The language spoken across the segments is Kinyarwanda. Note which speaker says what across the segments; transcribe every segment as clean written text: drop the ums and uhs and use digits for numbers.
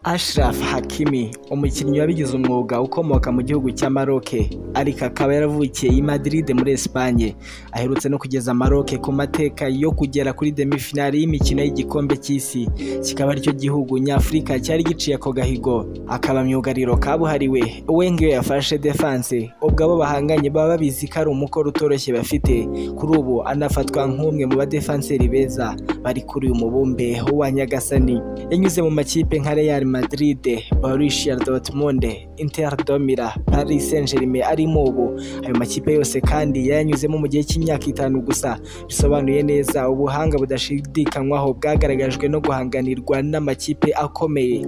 Speaker 1: Achraf Hakimi, umukinnyi wabigize umwuga ukomoka mu gihugu cya Maroc ariko akaba yaravukiye i Madrid muri Espagne, aherutse no kugeza Maroc ku mateka yo kugera kuri demi-finale y'imikino y'igikombe cy'isi, kikaba aricyo gihugu nyafurika cyari giciye ako gahigo, akaba myugariro kabuhariwe. We ngiyo yafashe defense, ubwo abo bahanganye baba babizi ko ari umukoro utoroshye bafite. Kuri ubu anafatwa nk'umwe mu badefenseri beza bari kuri uyu mubumbe wa Nyagasani. Yanyuze mu makipe nka Real Madrid, Borussia Dortmund, Inter de Milan, Paris Saint-Germain arimo ubu. Ayo makipe yose kandi yanyuzemo mu gihe cy'imyaka 5 gusa, bisobanuye neza ubuhanga budashidikanywaho bwagaragajwe no guhanganirwa n'amakipe akomeye.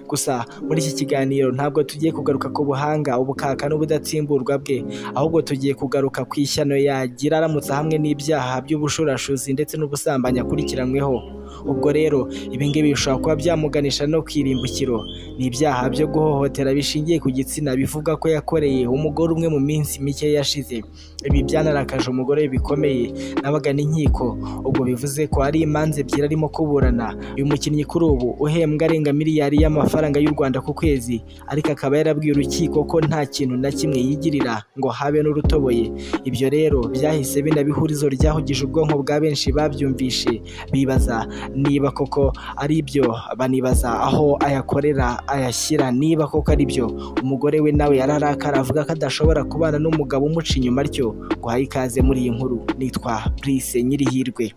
Speaker 1: Gusa muri iki kiganiro ntabwo tugiye kugaruka ku buhanga, ubukaka n'ubudatsimburwa bwe, ahubwo tugiye kugaruka ku ishyano yagira aramutse hamwe n'ibyaha by'ubushurashuzi ndetse n'ubusambanyi akurikiranyweho. Ubwo rero ibingibi bishobora kuba byamuganisha no kwirimbukiro. Ni ibyaha byo guhohotera bishingiye ku gitsina bivuga ko yakoreye umugore umwe mu minsi mike yashize. Ibi byanarakaje umugore bikomeye n'abagana inkiko, ubwo bivuze ko ari imanza ebyiri arimo kuburana. Uyu mukinnyi kuri ubu uhembwa arenga miliyari y'amafaranga y'u Rwanda ku kwezi, ariko akaba yarabwiye urukiko ko nta kintu na kimwe yigirira ngo habe n'urutoboye. Ibyo rero byahise binabihurizo ryahugije ubwonko bwa benshi babyumvishe, bibaza niba koko ari byo, banibaza aho ayakorera ayashyira, niba koko ari byo. Umugore we nawe yararakara avuga ko adashobora kubana n'umugabo umuca inyuma atyo. Guhaye ikaze muri iyi nkuru, nitwa Brice Nyirihirwe.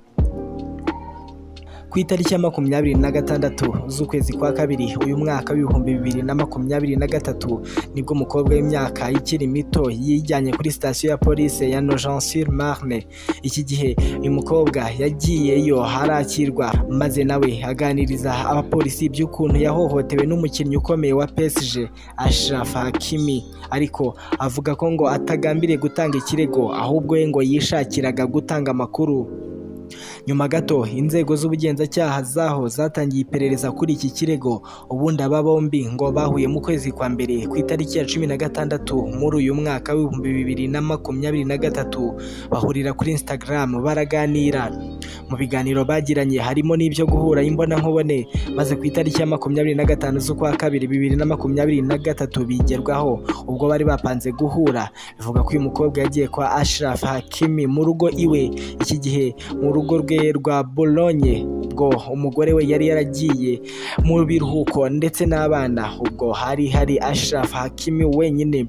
Speaker 1: Ku itariki ya 26 z'ukwezi kwa kabiri uyu mwaka w'ibihumbi 2023 nibwo umukobwa w'imyaka ikiri mito yijyanye kuri sitasiyo ya polisi ya Nogent-sur-Marne. Iki gihe uyu mukobwa yagiyeyo harakirwa, maze nawe aganiriza abapolisi by'ukuntu yahohotewe n'umukinnyi ukomeye wa PSG Achraf Hakimi, ariko avuga ko ngo atagambiriye gutanga ikirego, ahubwo we ngo yishakiraga gutanga amakuru. Nyuma gato inzego z'ubugenzacyaha zaho zatangiye iperereza kuri iki kirego. Ubundi aba bombi ngo bahuye mu kwezi kwa mbere ku itariki ya 16 muri uyu mwaka w'ibihumbi 2023, bahurira kuri Instagram baraganira. Mu biganiro bagiranye harimo n'ibyo guhura imbona nkubone, maze ku itariki ya 25 z'ukwa kabiri 2023 bigerwaho, ubwo bari bapanze guhura. Bivuga ko uyu mukobwa yagiye kwa Achraf Hakimi mu rugo iwe, iki gihe mu rugo rwe rwa Boulogne. Ubwo umugore we yari yaragiye mu biruhuko ndetse n'abana, ubwo hari Achraf Hakimi wenyine.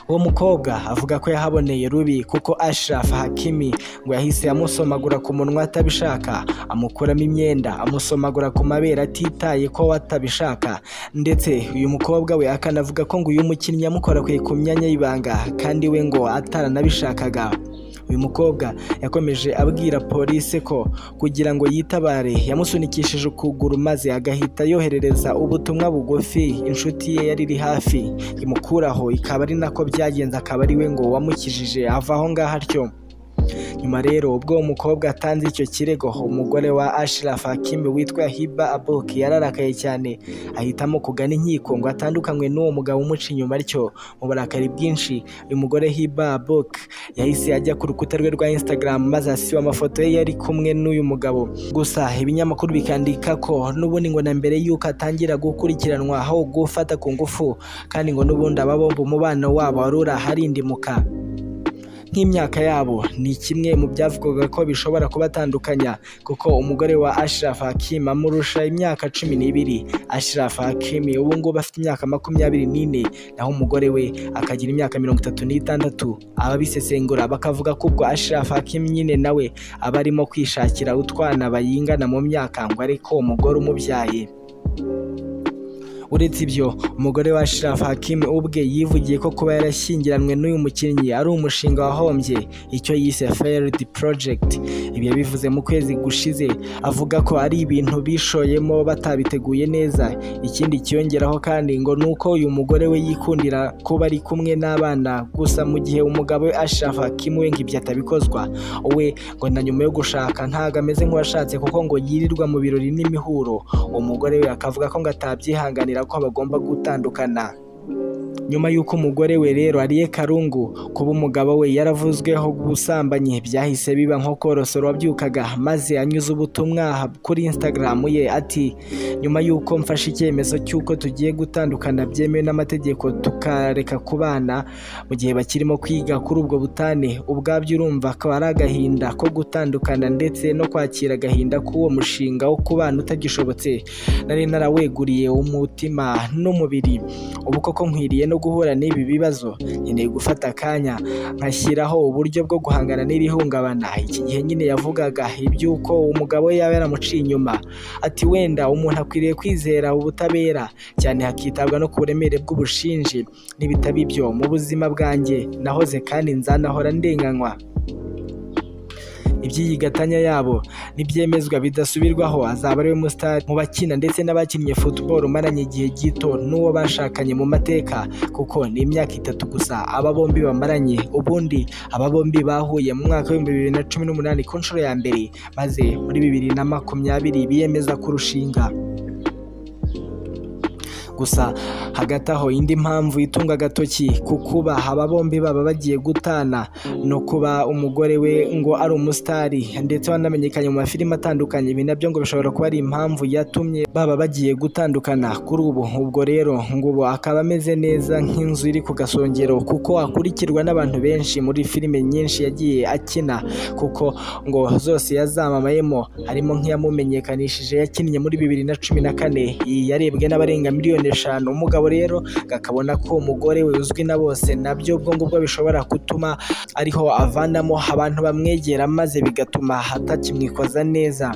Speaker 1: Uwo mukobwa avuga ko yahaboneye rubi, kuko Achraf Hakimi ngo yahise amusomagura ku munwa atabishaka, amukuramo imyenda, amusomagura ku mabere atitaye ko atabishaka. Ndetse uyu mukobwa we akanavuga ko ngo uyu mukinnyi yamukorakuye ku myanya y'ibanga kandi we ngo ataranabishakaga. Uyu mukobwa yakomeje abwira polisi ko kugira ngo yitabare yamusunikishije ukuguru, maze agahita yoherereza ubutumwa bugufi inshuti ye yari iri hafi imukuraho. Ikaba ari nako byagenze, akaba ari we ngo wamukijije ava aho ngaho atyo. Nyuma rero ubwo umukobwa atanze icyo kirego, umugore wa Achraf Hakimi witwa Hiba Abouk yararakaye cyane, ahitamo kugana inkiko ngo atandukanywe n'uwo mugabo umuca inyuma atyo. Mu burakari bwinshi uyu mugore Hiba Abouk yahise ajya ku rukuta rwe rwa Instagram, maze asiba amafoto ye yari kumwe n'uyu mugabo. Gusa ibinyamakuru bikandika ko n'ubundi ngo na mbere y'uko atangira gukurikiranwa aho gufata ku ngufu, kandi ngo n'ubundi aba bombi umubano wabo wari uraharindimuka. Nk'imyaka yabo ni kimwe mu byavugwaga ko bishobora kubatandukanya, kuko umugore wa Achraf Hakimi amurusha imyaka 12. Achraf Hakimi ubu ngubu afite imyaka 24, naho umugore we akagira imyaka 36. Ababisesengura bakavuga ko ubwo Achraf Hakimi nyine nawe aba arimo kwishakira utwana bayingana mu myaka, ngo ariko umugore umubyaye. Uretse ibyo, umugore wa Achraf Hakimi ubwe yivugiye ko kuba yarashyingiranwe n'uyu mukinnyi ari umushinga wahombye, icyo yise failed project. Ibi yabivuze mu kwezi gushize, avuga ko ari ibintu bishoyemo batabiteguye neza. Ikindi kiyongeraho kandi ngo nuko uyu mugore we yikundira kuba ari kumwe n'abana gusa, mu gihe umugabo we Achraf Hakimi we ngo ibyo atabikozwa. We ngo na nyuma yo gushaka ntago ameze nk'uwashatse, kuko ngo yirirwa mu birori n'imihuro. Umugore we akavuga ko ngo atabyihanganira ko bagomba gutandukana. nyuma y'uko umugore we rero Ariel Karungu kuba umugabo we yaravuzweho ubusambanyi byahise biba nko korosoro wabyukaga maze anyuze ubutumwa kuri Instagram ye ati nyuma y'uko mfashe icyemezo cy'uko tugiye gutandukana byemewe n'amategeko tukareka kubana mu gihe bakirimo kwiga kuri ubwo butane ubwabyo urumva ko ari agahinda ko gutandukana ndetse no kwakira agahinda k'uwo mushinga wo kubana utagishobotse nari naraweguriye umutima n'umubiri ubu koko nkwiriye no guhura n'ibi bibazo nkeneye gufata akanya nkashyiraho uburyo bwo guhangana n'irihungabana iki gihe nyine yavugaga iby'uko umugabo we yaba yaramuciye inyuma ati wenda umuntu akwiriye kwizera ubutabera cyane hakitabwa no ku buremere bw'ubushinji n'ibitaba ibyo mu buzima bwanjye nahoze kandi nzanahora ndenganywa iby'iyi gatanya yabo nibyemezwa bidasubirwaho azaba ari we musitari mu bakina ndetse n'abakinnye football umaranye igihe gito n'uwo bashakanye mu mateka kuko ni imyaka 3 gusa aba bombi bamaranye ubundi aba bombi bahuye mu mwaka wa 2018 ku nshuro ya mbere maze muri 2020 biyemeza kurushinga gusa hagati aho indi mpamvu itunga agatoki ku kuba aba bombi baba bagiye gutana no kuba umugore we ngo ari umusitari ndetse wanamenyekanye mu mafilime atandukanye ibi nabyo ngo bishobora kuba ari impamvu yatumye baba bagiye gutandukana kuri ubu ubwo rero ngo ubu akaba ameze neza nk'inzu iri ku gasongero kuko akurikirwa n'abantu benshi muri filime nyinshi yagiye akina kuko ngo zose yazamamayemo harimo nk'iyamumenyekanishije yakinnye muri 2014 iyi yarebwe n'abarenga miliyoni 5 umugabo rero gakabona ko umugore we uzwi na bose nabyo ubwo ngubwo bishobora gutuma ariho avanamo abantu bamwegera maze bigatuma hatakimwikoza neza.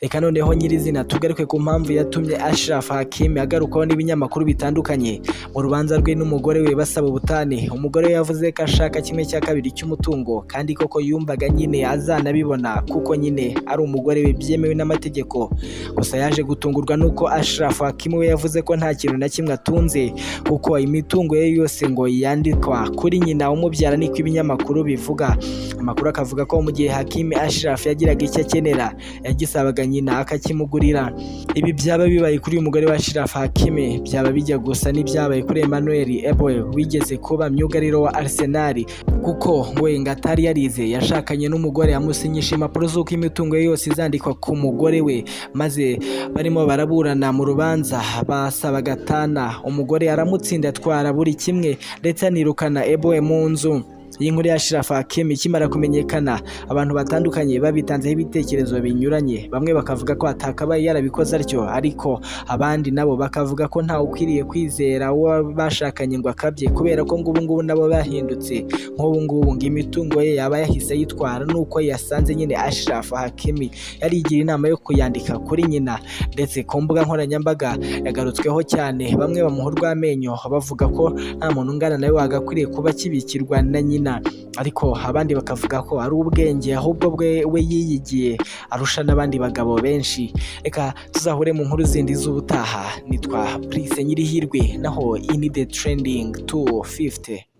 Speaker 1: Reka noneho nyirizina tugaruke ku mpamvu yatumye Ashraf Hakimi agarukaho n'ibinyamakuru bitandukanye mu rubanza rwe n'umugore we basaba ubutane. Umugore we yavuze ko ashaka 1/2 cy'umutungo kandi koko yumvaga nyine azanabibona kuko nyine ari umugore we byemewe n'amategeko. Gusa yaje gutungurwa nuko Ashraf Hakimi we yavuze ko nta kintu na kimwe atunze kuko imitungo ye yose ngo yandikwa kuri nyina umubyara niko ibinyamakuru bivuga. Amakuru akavuga ko mu gihe Hakimi Ashraf yagiraga icyo akenera yagisabaga nyina akakimugurira. Ibi byaba bibaye kuri uyu mugore wa Ashraf Hakimi byaba bijya gusa n'ibyabaye kuri Emmanuel Eboe wigeze kuba myugariro wa Arsenal kuko we ngatari yarize yashakanye n'umugore amusinyisha impapuro z'uko imitungo ye yose izandikwa ku mugore we maze barimo baraburana mu rubanza basaba gatana umugore aramutsinda atwara buri kimwe ndetse anirukana Eboe mu nzu. Iyi nkuru ya Ashraf Hakimi ikimara kumenyekana abantu batandukanye babitanzeho ibitekerezo binyuranye. Bamwe bakavuga ko atakabaye yarabikoze atyo ariko abandi nabo bakavuga ko nta ukwiriye kwizera uwo bashakanye ngo akabye kubera ko ngubu nabo bahindutse. Nk'ubu ngo imitungo ye yaba yahise yitwara nuko yasanze nyine Ashraf Hakimi yarigira inama yo kuyandika kuri nyina ndetse ku mbuga nkoranyambaga yagarutsweho cyane. Bamwe bamuha urw'amenyo bavuga ko nta muntu ungana nawe wagakwiriye kuba kibikirwa na nyina ariko abandi bakavuga ko ari ubwenge ahubwo we yiyigiye arusha n'abandi bagabo benshi. Reka tuzahure mu nkuru zindi z'ubutaha. Nitwa Prince Nyirihirwe naho ini the trending 250.